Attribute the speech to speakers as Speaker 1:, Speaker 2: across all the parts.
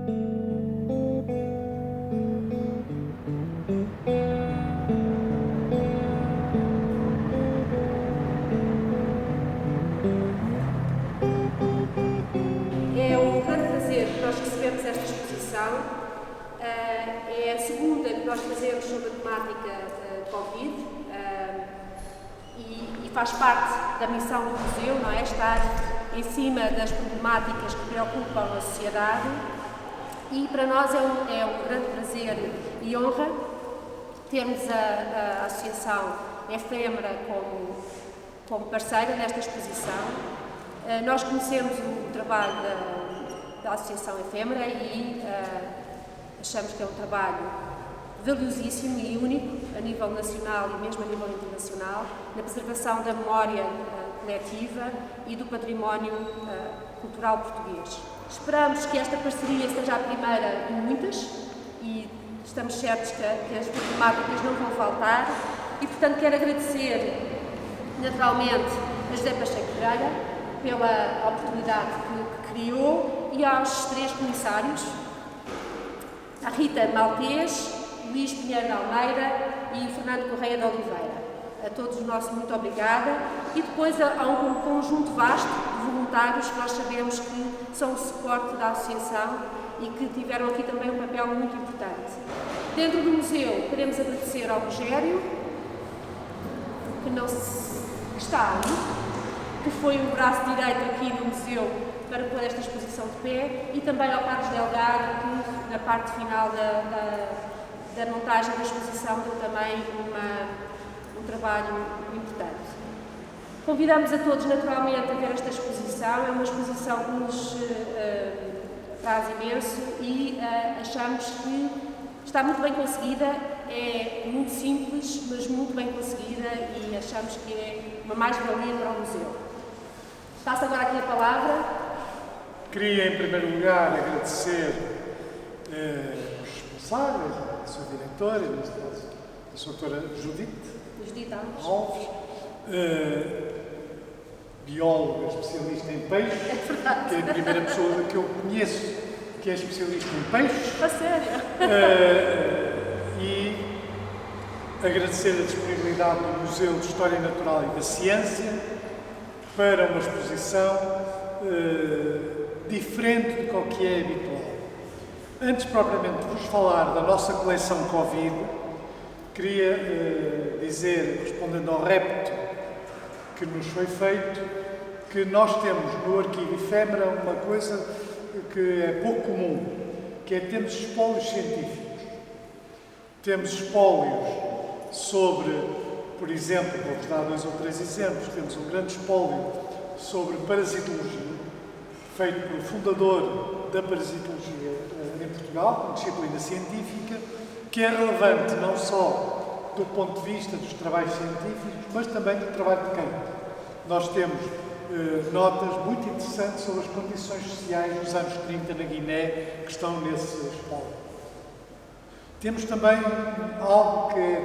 Speaker 1: É um grande prazer que nós recebemos esta exposição. É a segunda que nós fazemos sobre a temática Covid e faz parte da missão do museu, não é? Estar em cima das problemáticas que preocupam a sociedade, e para nós é um grande prazer e honra termos a Associação Efêmera como parceira nesta exposição. Nós conhecemos o trabalho da Associação Efêmera e achamos que é um trabalho valiosíssimo e único a nível nacional e mesmo a nível internacional na preservação da memória coletiva e do património cultural português. Esperamos que esta parceria seja a primeira de muitas e estamos certos que as problemáticas não vão faltar e, portanto, quero agradecer naturalmente a José Pacheco Pereira pela oportunidade que criou e aos três comissários, a Rita Maltês, Luís Pinheiro de Almeida e Fernando Correia de Oliveira. A todos o nosso muito obrigada, e depois há um conjunto vasto de voluntários que nós sabemos que são o suporte da Associação e que tiveram aqui também um papel muito importante. Dentro do museu queremos agradecer ao Rogério, que está ali, que foi o braço direito aqui no museu para pôr esta exposição de pé, e também ao Carlos Delgado, que na parte final da montagem da exposição deu também um trabalho importante. Convidamos a todos naturalmente a ver esta exposição, é uma exposição que nos traz imenso e achamos que está muito bem conseguida, é muito simples, mas muito bem conseguida, e achamos que é uma mais-valia para o museu. Passo agora aqui a palavra.
Speaker 2: Queria, em primeiro lugar, agradecer os responsáveis, a sua diretora, neste caso, a sua doutora Judite Alves, bióloga especialista em peixes, que é a primeira pessoa que eu conheço que é especialista em peixes.
Speaker 1: A sério?
Speaker 2: E agradecer a disponibilidade do Museu de História Natural e da Ciência para uma exposição diferente do que é habitual. Antes propriamente de vos falar da nossa coleção Covid, queria dizer, respondendo ao repto que nos foi feito, que nós temos no Arquivo Efêmera uma coisa que é pouco comum, que é termos espólios científicos. Temos espólios sobre, por exemplo, vou-vos dar 2 ou 3 exemplos, temos um grande espólio sobre parasitologia, feito pelo fundador da parasitologia em Portugal, uma disciplina científica, que é relevante não só do ponto de vista dos trabalhos científicos, mas também do trabalho de campo. Nós temos notas muito interessantes sobre as condições sociais dos anos 30 na Guiné, que estão nesse espólio. Temos também algo que é,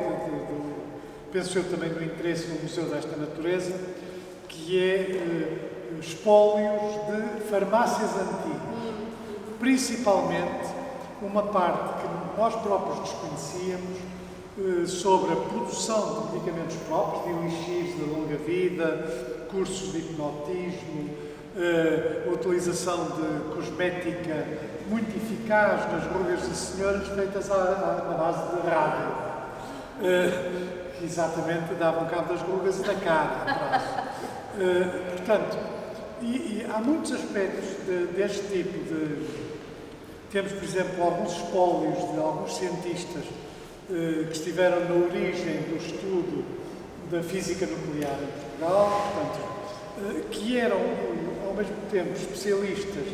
Speaker 2: penso eu, também do interesse do Museu desta Natureza, que é espólios de farmácias antigas. Principalmente uma parte que nós próprios desconhecíamos sobre a produção de medicamentos próprios, de elixires de longa vida, cursos de hipnotismo, a utilização de cosmética muito eficaz nas rugas de senhoras feitas à base de rádio. Que exatamente davam cabo das rugas e da cara. Portanto, há muitos aspectos deste tipo de... Temos, por exemplo, alguns espólios de alguns cientistas que estiveram na origem do estudo da física nuclear em Portugal, portanto, que eram, ao mesmo tempo, especialistas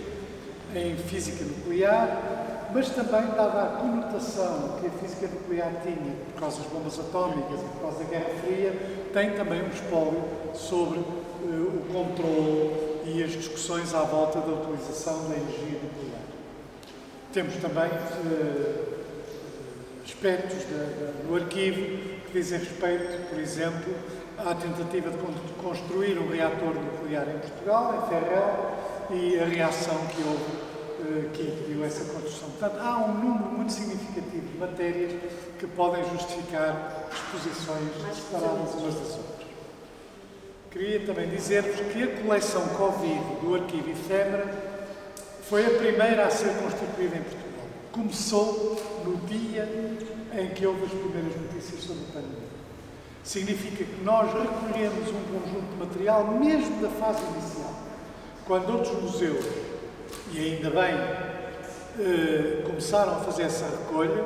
Speaker 2: em física nuclear, mas também, dada a conotação que a física nuclear tinha por causa das bombas atómicas e por causa da Guerra Fria, tem também um espólio sobre o controle e as discussões à volta da utilização da energia nuclear. Temos também aspectos no arquivo que dizem respeito, por exemplo, à tentativa de construir um reator nuclear em Portugal, em Ferrel, e a reação que houve que impediu essa construção. Portanto, há um número muito significativo de matérias que podem justificar exposições separadas umas das outras. Queria também dizer-vos que a coleção Covid do Arquivo Efêmera foi a primeira a ser constituída em Portugal. Começou no dia em que houve as primeiras notícias sobre a pandemia. Significa que nós recolhemos um conjunto de material, mesmo da fase inicial, quando outros museus, e ainda bem, começaram a fazer essa recolha,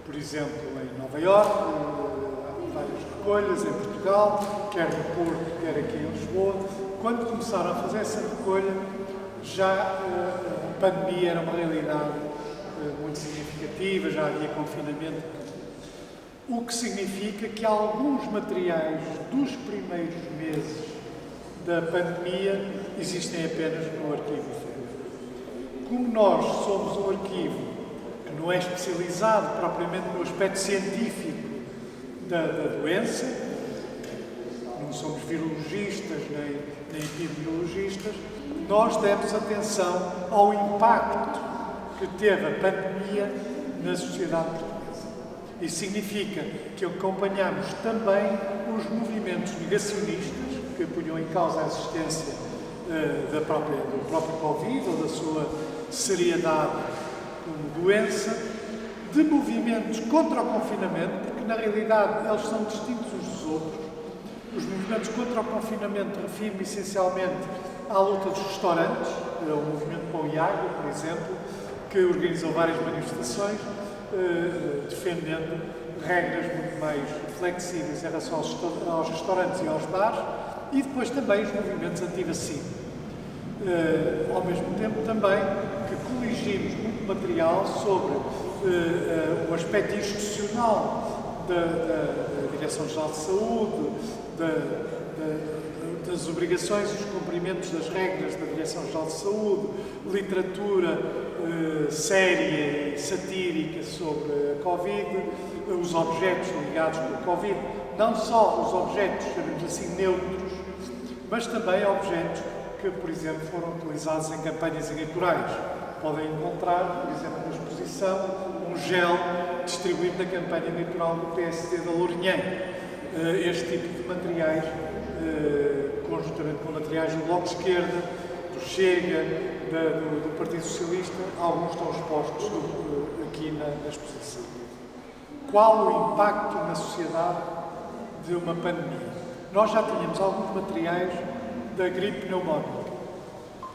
Speaker 2: por exemplo, em Nova Iorque, há várias recolhas em Portugal, quer no Porto, quer aqui em Lisboa. Quando começaram a fazer essa recolha, já a pandemia era uma realidade muito significativa, já havia confinamento. O que significa que alguns materiais dos primeiros meses da pandemia existem apenas no Arquivo Efêmera. Como nós somos um arquivo que não é especializado propriamente no aspecto científico da doença, não somos virologistas nem epidemiologistas, nós demos atenção ao impacto que teve a pandemia na sociedade portuguesa. Isso significa que acompanhamos também os movimentos negacionistas que punham em causa a existência do próprio Covid ou da sua seriedade como doença, de movimentos contra o confinamento, porque na realidade eles são distintos uns dos outros. Os movimentos contra o confinamento refiro-me essencialmente à luta dos restaurantes, o movimento Pão e Água, por exemplo, que organizou várias manifestações defendendo regras muito mais flexíveis em relação aos restaurantes e aos bares, e depois também os movimentos anti-vacina. Ao mesmo tempo também que coligimos muito material sobre o aspecto institucional da Direção-Geral de Saúde, das obrigações e os cumprimentos das regras da Direção-Geral de Saúde, literatura séria e satírica sobre a Covid, os objetos ligados com a Covid, não só os objetos, chamemos assim, neutros, mas também objetos que, por exemplo, foram utilizados em campanhas eleitorais. Podem encontrar, por exemplo, na exposição, um gel distribuído na campanha eleitoral do PSD da Lourinhã. Este tipo de materiais, conjuntamente com materiais do Bloco de Esquerda, do Chega, do Partido Socialista, alguns estão expostos aqui na exposição. Qual o impacto na sociedade de uma pandemia? Nós já tínhamos alguns materiais da gripe pneumónica.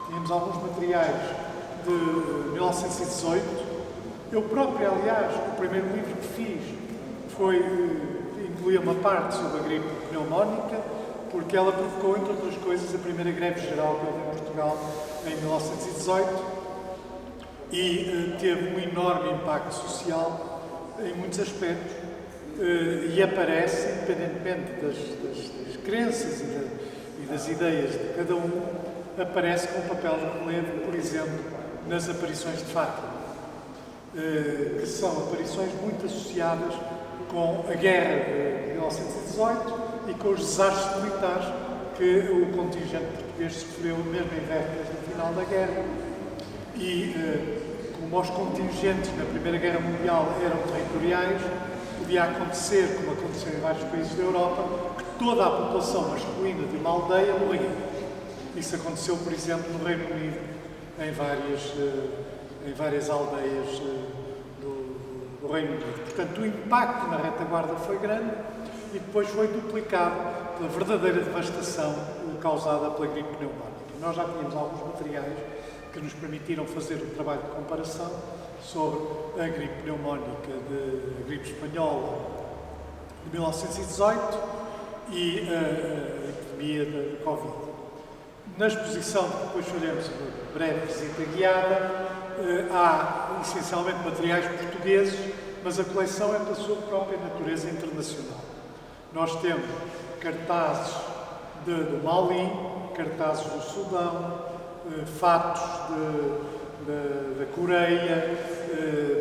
Speaker 2: Tínhamos alguns materiais de 1918. Eu próprio, aliás, o primeiro livro que fiz incluía uma parte sobre a gripe pneumónica, porque ela provocou, entre outras coisas, a primeira greve geral que houve em Portugal em 1918 e teve um enorme impacto social em muitos aspectos e aparece, independentemente das crenças e das ideias de cada um, aparece com um papel de relevo, por exemplo, nas aparições de Fátima, que são aparições muito associadas com a guerra de 1918 e com os desastres militares que o contingente português sofreu mesmo em vésperas do final da guerra. E como os contingentes na Primeira Guerra Mundial eram territoriais, podia acontecer, como aconteceu em vários países da Europa, que toda a população masculina de uma aldeia morria. Isso aconteceu, por exemplo, no Reino Unido, em várias aldeias do Reino Unido. Portanto, o impacto na retaguarda foi grande e depois foi duplicado pela verdadeira devastação causada pela gripe pneumónica. Nós já tínhamos alguns materiais que nos permitiram fazer um trabalho de comparação sobre a gripe pneumónica, a gripe espanhola de 1918 e a epidemia da Covid. Na exposição, que depois faremos uma breve visita guiada, há essencialmente materiais portugueses, mas a coleção é da sua própria natureza internacional. Nós temos cartazes do Mali, cartazes do Sudão, fatos da Coreia,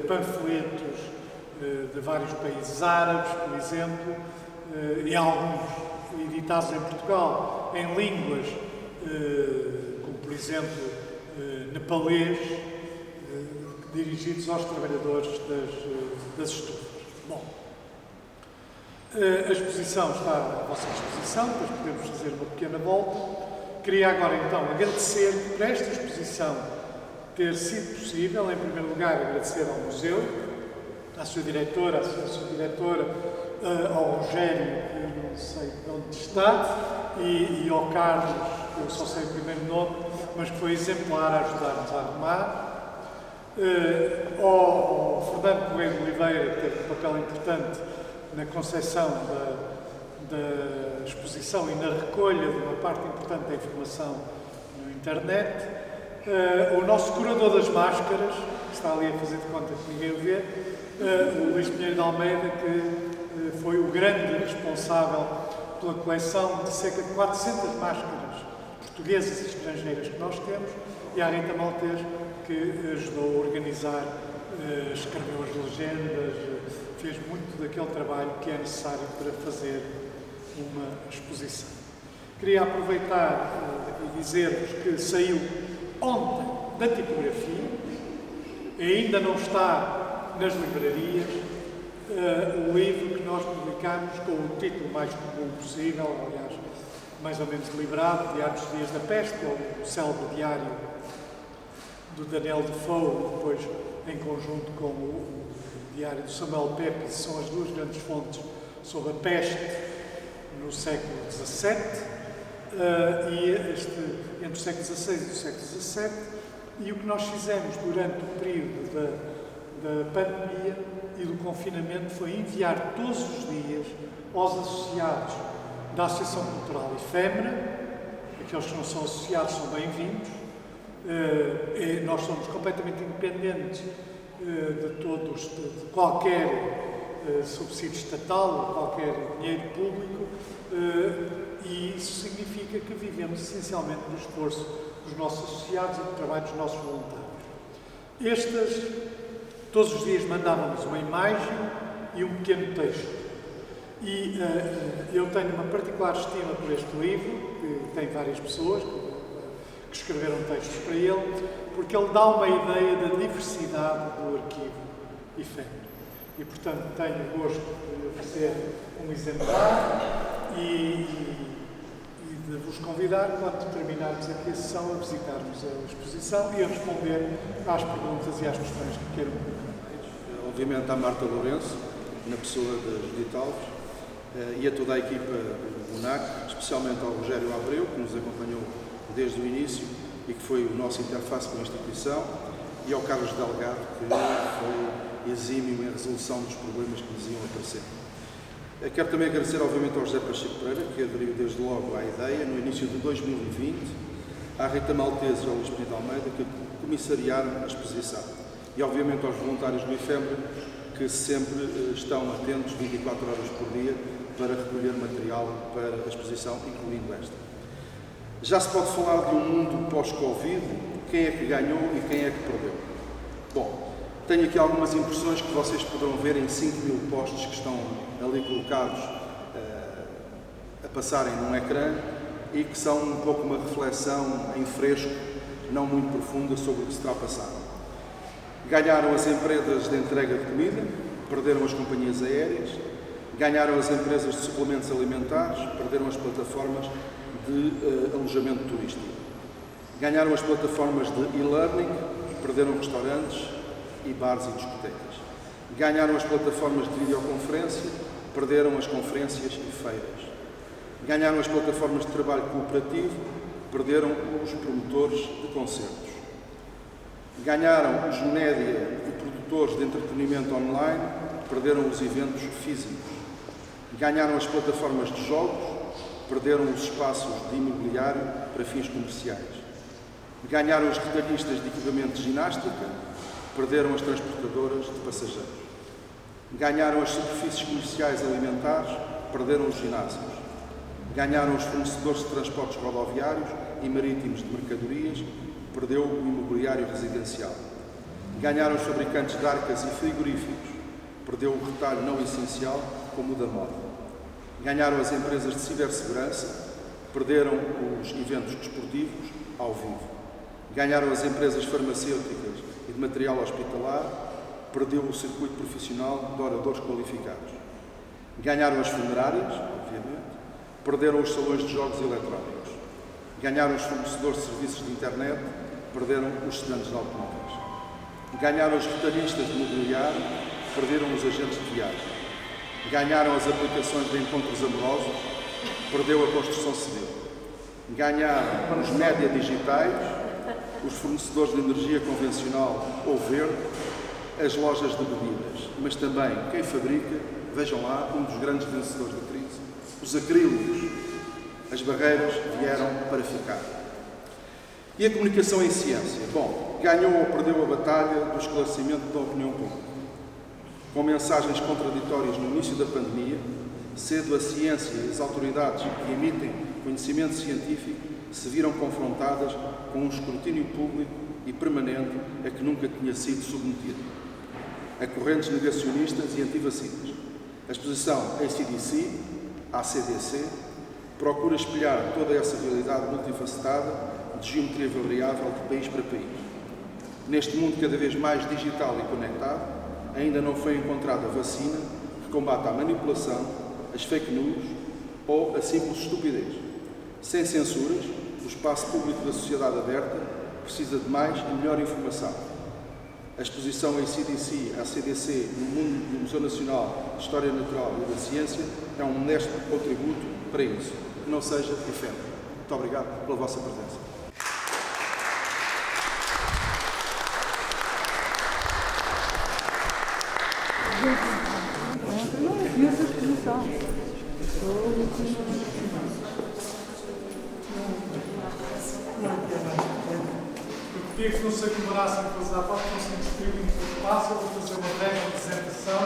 Speaker 2: panfletos de vários países árabes, por exemplo, e alguns editados em Portugal em línguas como, por exemplo, nepalês, dirigidos aos trabalhadores das estufas. Bom, a exposição está à vossa disposição, depois podemos fazer uma pequena volta. Queria agora então agradecer por esta exposição ter sido possível. Em primeiro lugar, agradecer ao Museu, à sua diretora, ao Rogério, eu não sei de onde está, e ao Carlos, eu só sei o primeiro nome, mas que foi exemplar a ajudar-nos a arrumar, ao Fernando Correia de Oliveira, que teve um papel importante na concepção da exposição e na recolha de uma parte importante da informação na internet, o nosso curador das máscaras, que está ali a fazer de conta que ninguém o vê, o Luís Pinheiro de Almeida, que foi o grande responsável pela coleção de cerca de 400 máscaras portuguesas e estrangeiras que nós temos, e a Rita Maltês, que ajudou a organizar, escreveu as legendas, fez muito daquele trabalho que é necessário para fazer uma exposição. Queria aproveitar e dizer-vos que saiu ontem da tipografia, ainda não está nas livrarias, o livro que nós publicamos com o título mais comum possível, aliás, mais ou menos deliberado, Diário dos Dias da Peste, que é o célebre diário do Daniel Defoe, depois em conjunto com o diário do Samuel Pepys, são as duas grandes fontes sobre a peste no século XVII, entre o século XVI e o século XVII, e o que nós fizemos durante o período da pandemia e do confinamento foi enviar todos os dias aos associados da Associação Cultural Efêmera, aqueles que não são associados são bem-vindos, nós somos completamente independentes de qualquer subsídio estatal, qualquer dinheiro público, e isso significa que vivemos essencialmente do esforço dos nossos associados e do trabalho dos nossos voluntários. Todos os dias mandávamos uma imagem e um pequeno texto. E eu tenho uma particular estima por este livro, que tem várias pessoas que escreveram textos para ele, porque ele dá uma ideia da diversidade do arquivo efêmero. E, portanto, tenho o gosto de oferecer um exemplar e de vos convidar, quando terminarmos aqui a sessão, a visitarmos a exposição e a responder às perguntas e às questões que queiram colocar.
Speaker 3: Obviamente à Marta Lourenço, na pessoa da Judite Alves, e a toda a equipa do UNAC, especialmente ao Rogério Abreu, que nos acompanhou desde o início e que foi o nosso interface com a instituição, e ao Carlos Delgado, que foi exímio em resolução dos problemas que nos iam aparecer. Quero também agradecer, obviamente, ao José Pacheco Pereira, que aderiu desde logo à ideia, no início de 2020, à Rita Maltês e ao Luís Pinheiro de Almeida, que comissariaram a exposição. E, obviamente, aos voluntários do Efêmera, que sempre estão atentos 24 horas por dia para recolher material para a exposição, incluindo esta. Já se pode falar de um mundo pós-Covid, quem é que ganhou e quem é que perdeu? Bom, tenho aqui algumas impressões que vocês poderão ver em 5.000 posts que estão ali colocados a passarem num ecrã e que são um pouco uma reflexão em fresco, não muito profunda, sobre o que se está a passar. Ganharam as empresas de entrega de comida, perderam as companhias aéreas, ganharam as empresas de suplementos alimentares, perderam as plataformas de alojamento turístico. Ganharam as plataformas de e-learning, perderam restaurantes e bares e discotecas. Ganharam as plataformas de videoconferência, perderam as conferências e feiras. Ganharam as plataformas de trabalho cooperativo, perderam os promotores de concertos. Ganharam os média e produtores de entretenimento online, perderam os eventos físicos. Ganharam as plataformas de jogos, perderam os espaços de imobiliário para fins comerciais. Ganharam os retalhistas de equipamento de ginástica, perderam as transportadoras de passageiros. Ganharam as superfícies comerciais alimentares, perderam os ginásios. Ganharam os fornecedores de transportes rodoviários e marítimos de mercadorias, perdeu o imobiliário residencial. Ganharam os fabricantes de arcas e frigoríficos, perdeu o retalho não essencial, como o da moda. Ganharam as empresas de cibersegurança, perderam os eventos desportivos ao vivo. Ganharam as empresas farmacêuticas e de material hospitalar, perdeu o circuito profissional de oradores qualificados. Ganharam as funerárias, obviamente, perderam os salões de jogos eletrónicos. Ganharam os fornecedores de serviços de internet, perderam os estudantes de automóveis. Ganharam os retalhistas de mobiliário, perderam os agentes de viagem. Ganharam as aplicações de encontros amorosos, perdeu a construção civil. Ganharam os média digitais, os fornecedores de energia convencional ou verde, as lojas de bebidas, mas também quem fabrica, vejam lá, um dos grandes vencedores da crise, os acrílicos. As barreiras vieram para ficar. E a comunicação em ciência? Bom, ganhou ou perdeu a batalha do esclarecimento da opinião pública. Com mensagens contraditórias no início da pandemia, cedo a ciência e as autoridades que emitem conhecimento científico se viram confrontadas com um escrutínio público e permanente a que nunca tinha sido submetido. A correntes negacionistas e antivacinas. A exposição ACDC procura espelhar toda essa realidade multifacetada de geometria variável de país para país. Neste mundo cada vez mais digital e conectado, ainda não foi encontrada vacina que combata a manipulação, as fake news ou a simples estupidez. Sem censuras, o espaço público da sociedade aberta precisa de mais e melhor informação. A exposição ACDC no Museu Nacional de História Natural e da Ciência é um modesto contributo para isso. Que não seja efêmero. Muito obrigado pela vossa presença.
Speaker 2: Eu queria que não se acomodassem depois à parte, não se discutir muito fácil, eu vou fazer uma breve apresentação.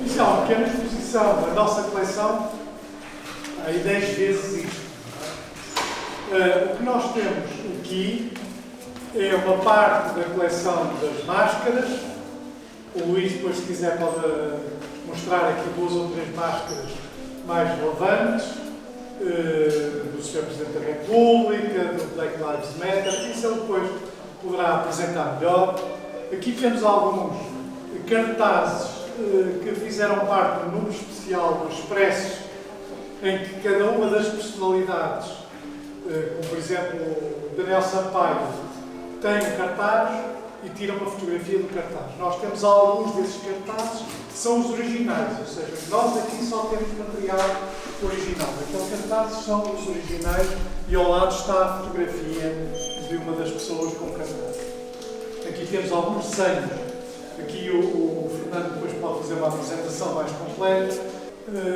Speaker 2: Isto é uma pequena exposição da nossa coleção, aí 10 vezes isto. O que nós temos aqui é uma parte da coleção das máscaras. O Luís, depois, se quiser, pode mostrar aqui 2 ou 3 máscaras mais relevantes. Do Sr. Presidente da República, do Black Lives Matter, isso ele depois poderá apresentar melhor. Aqui temos alguns cartazes que fizeram parte do número especial do Expresso, em que cada uma das personalidades, como por exemplo o Daniel Sampaio, tem um cartaz e tira uma fotografia do cartaz. Nós temos alguns desses cartazes que são os originais, ou seja, nós aqui só temos material original. Aqueles cartazes são os originais e ao lado está a fotografia de uma das pessoas com o cartaz. Aqui temos alguns desenhos. Aqui o Fernando depois pode fazer uma apresentação mais completa,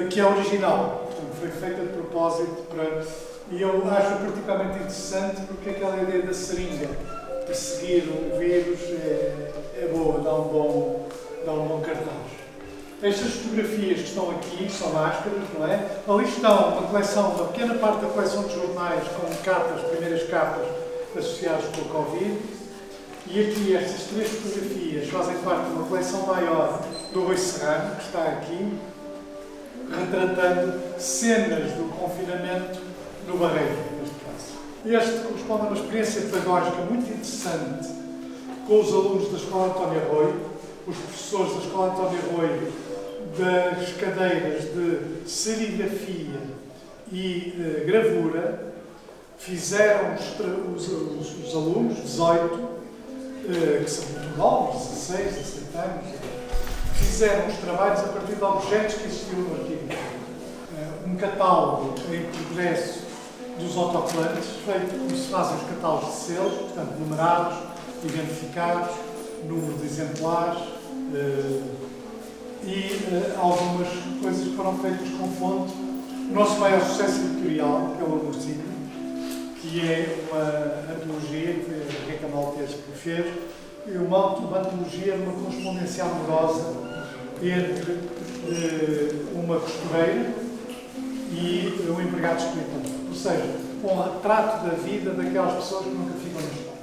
Speaker 2: que é original. Portanto, foi feita de propósito para... E eu acho particularmente interessante porque aquela ideia da seringa de seguir o vírus é boa, dá um bom cartaz. Estas fotografias que estão aqui são máscaras, não é? Ali estão uma pequena parte da coleção de jornais com cartas, primeiras cartas associadas com o Covid. E aqui estas 3 fotografias fazem parte de uma coleção maior do Rui Serrano, que está aqui, retratando cenas do confinamento no Barreiro, neste caso. Este corresponde a uma experiência pedagógica muito interessante com os alunos da Escola António Arroio, os professores da Escola António Arroio, das cadeiras de serigrafia e gravura, fizeram os alunos, 18, que são muito novos, 16, 17 anos, fizeram os trabalhos a partir de objetos que existiam no arquivo. Um catálogo em progresso dos autocolantes, feito como se fazem os catálogos de selos, portanto, numerados, identificados, número de exemplares, e algumas coisas que foram feitas com fonte. O nosso maior sucesso editorial, que é o Amorzinho, que é uma antologia, que foi a Rita Maltese que fez, é uma antologia de uma correspondência amorosa entre uma costureira e um empregado escritor. Ou seja, um retrato da vida daquelas pessoas que nunca ficam na escola.